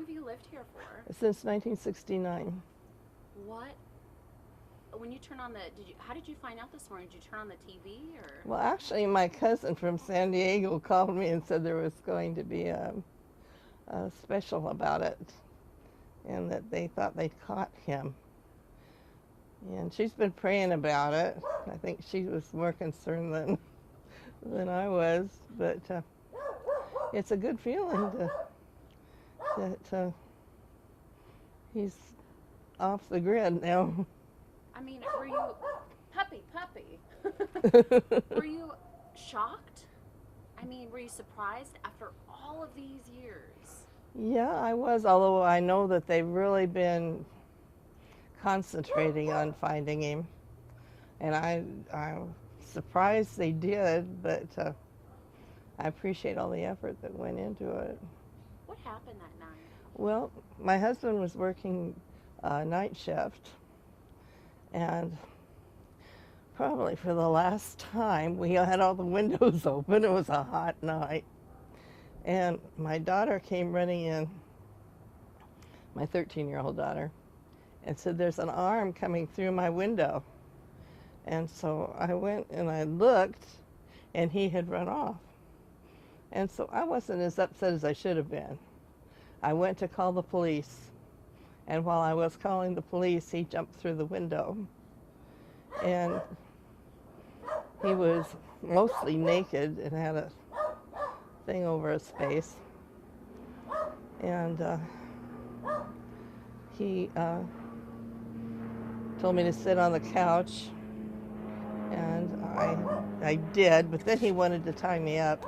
have you lived here for? Since 1969. What? When you turn on the, how did you find out this morning? Did you turn on the TV or? Well, actually, my cousin from San Diego called me and said there was going to be a special about it, and that they thought they'd caught him. And she's been praying about it. I think she was more concerned than I was, but it's a good feeling that he's off the grid now. I mean, were you puppy? Were you shocked? I mean, were you surprised after all of these years? Yeah, I was, although I know that they've really been concentrating on finding him. And I'm surprised they did, but I appreciate all the effort that went into it. What happened that night? Well, my husband was working night shift, and probably for the last time, we had all the windows open. It was a hot night. And my daughter came running in, my 13-year-old daughter, and said, "There's an arm coming through my window." And so I went and I looked, and he had run off. And so I wasn't as upset as I should have been. I went to call the police, and while I was calling the police, he jumped through the window. And he was mostly naked and had a thing over his face. And he told me to sit on the couch, and I did, but then he wanted to tie me up.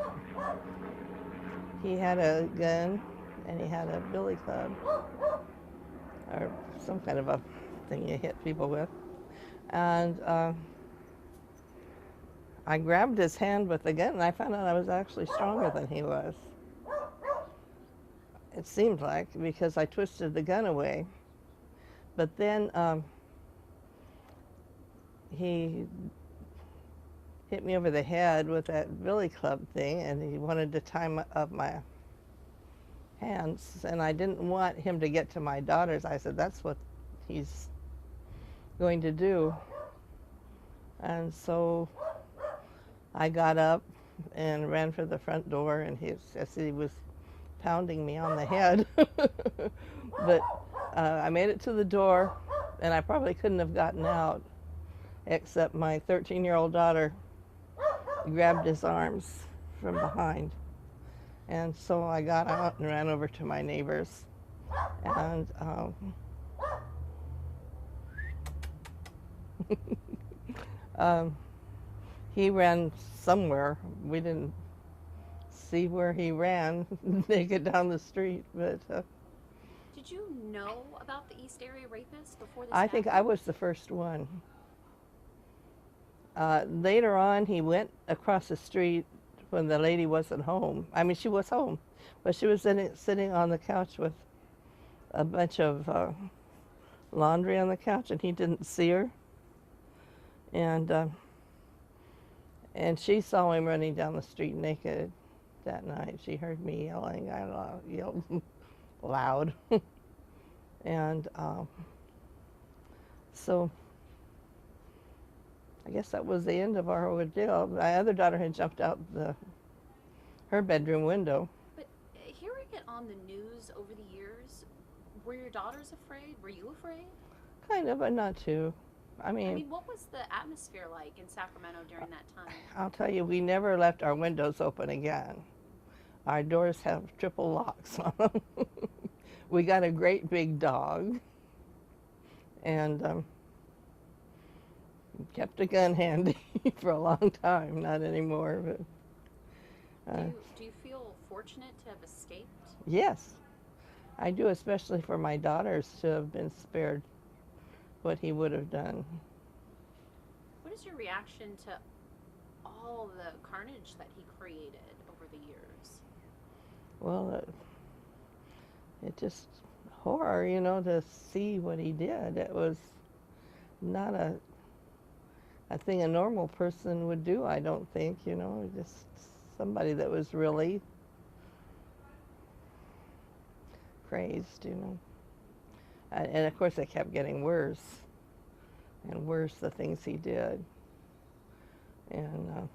He had a gun, and he had a billy club, or some kind of a thing you hit people with. And I grabbed his hand with the gun, and I found out I was actually stronger than he was. It seemed like, because I twisted the gun away. But then he hit me over the head with that billy club thing, and he wanted to tie up my hands, and I didn't want him to get to my daughters. I said, that's what he's going to do. And so I got up and ran for the front door, and he was pounding me on the head. But I made it to the door, and I probably couldn't have gotten out, except my 13-year-old daughter grabbed his arms from behind. And so I got out and ran over to my neighbors. And he ran somewhere. We didn't see where he ran naked down the street, but Did you know about the East Area Rapist before this I think happened? I was the first one. Later on, he went across the street when the lady wasn't home. I mean, she was home, but she was sitting on the couch with a bunch of laundry on the couch, and he didn't see her. And she saw him running down the street naked that night. She heard me yelling. I yelled loud. And so I guess that was the end of our ordeal. My other daughter had jumped out her bedroom window. But hearing it on the news over the years, were your daughters afraid? Were you afraid? Kind of, but not too. I mean, what was the atmosphere like in Sacramento during that time? I'll tell you, we never left our windows open again. Our doors have triple locks on them. We got a great big dog, and kept a gun handy for a long time. Not anymore, but Do you feel fortunate to have escaped? yes, I do, especially for my daughters to have been spared what he would have done. What is your reaction to all the carnage that he created over the years? Well, it just horror, to see what he did. It was not a thing a normal person would do, I don't think, just somebody that was really crazed, you know. And of course, it kept getting worse and worse, the things he did. And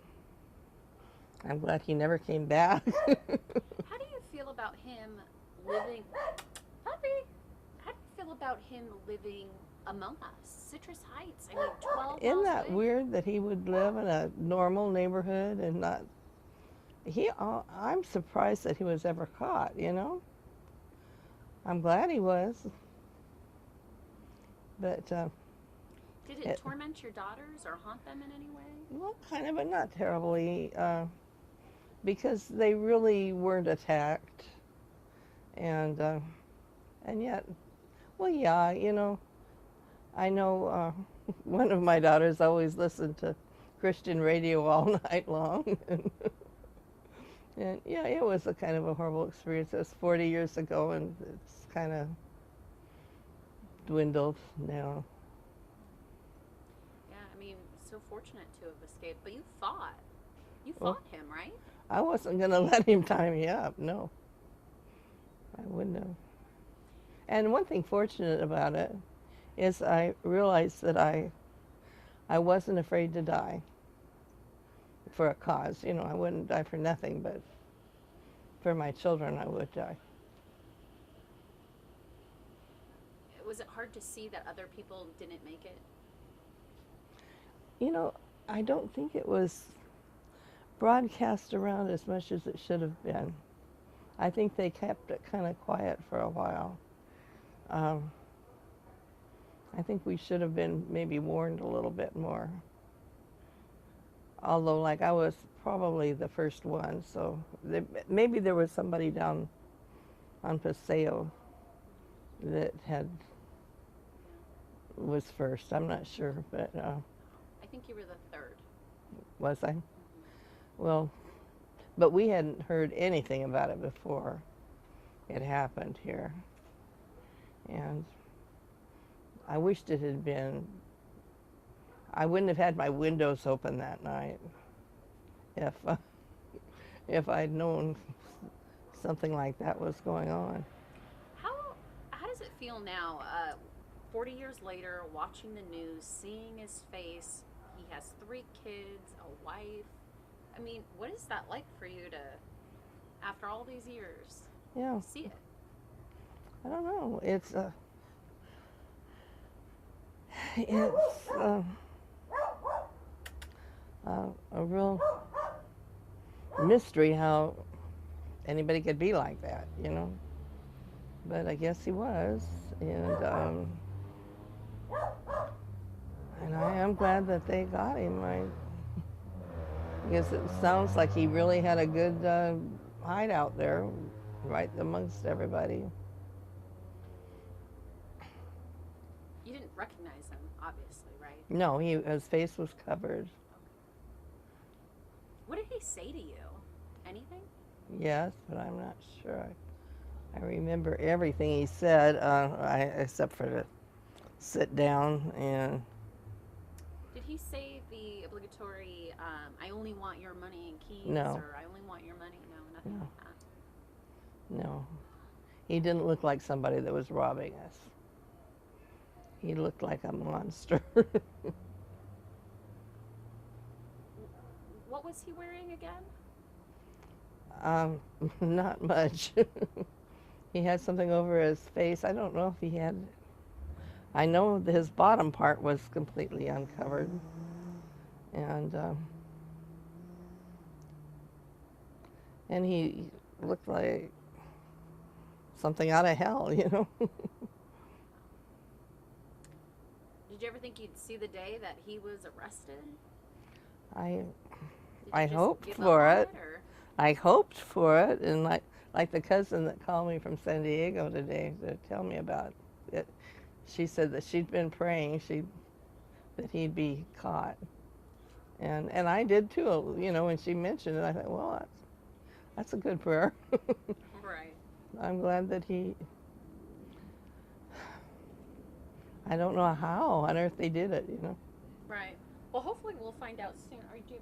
I'm glad he never came back. How do you feel about him living, puppy? How do you feel about him living among us? Citrus Heights, I mean, 12 Isn't miles that away. weird that he would live in a normal neighborhood and not? I'm surprised that he was ever caught, you know? I'm glad he was. But, Did it torment your daughters or haunt them in any way? well, kind of, but not terribly, because they really weren't attacked. And yet, well, yeah, you know, I know one of my daughters always listened to Christian radio all night long. And yeah, it was a kind of a horrible experience. It was 40 years ago, and it's kind of dwindled now. Yeah, I mean, so fortunate to have escaped. But you fought. You Well, fought him, right? I wasn't going to let him tie me up, no. I wouldn't have. And one thing fortunate about it is I realized that I wasn't afraid to die for a cause. You know, I wouldn't die for nothing, but for my children I would die. Was it hard to see that other people didn't make it? You know, I don't think it was broadcast around as much as it should have been. I think they kept it kind of quiet for a while. I think we should have been maybe warned a little bit more. Although, like, I was probably the first one, so maybe there was somebody down on Paseo that was first. I'm not sure, but I think you were the third. was I? Well, but we hadn't heard anything about it before it happened here. And I wished it had been, I wouldn't have had my windows open that night if I'd known something like that was going on. How does it feel now, 40 years later, watching the news, seeing his face? He has 3 kids, a wife. I mean, what is that like for you to, after all these years, Yeah, see it? I don't know. It's a real mystery how anybody could be like that, you know. But I guess he was, and I am glad that they got him. I guess it sounds like he really had a good hideout there, right amongst everybody. You didn't recognize him, obviously, right? No, his face was covered. What did he say to you? Anything? Yes, but I'm not sure. I remember everything he said, except for to sit down and. Did he say the obligatory, I only want your money and keys, No. or I only want your money? No, nothing No. like that. No, he didn't look like somebody that was robbing us. He looked like a monster. What was he wearing again? Not much. He had something over his face. I don't know if he had. I know that his bottom part was completely uncovered, and he looked like something out of hell, you know. Did you ever think you'd see the day that he was arrested? I Did I you just hoped give for up on it. or? I hoped for it, and like the cousin that called me from San Diego today to tell me about it, she said that she'd been praying that he'd be caught, and I did too. You know, when she mentioned it, I thought, well, that's a good prayer. Right. I'm glad that he. I don't know how on earth they did it. You know. Right. Well, hopefully we'll find out soon. Do you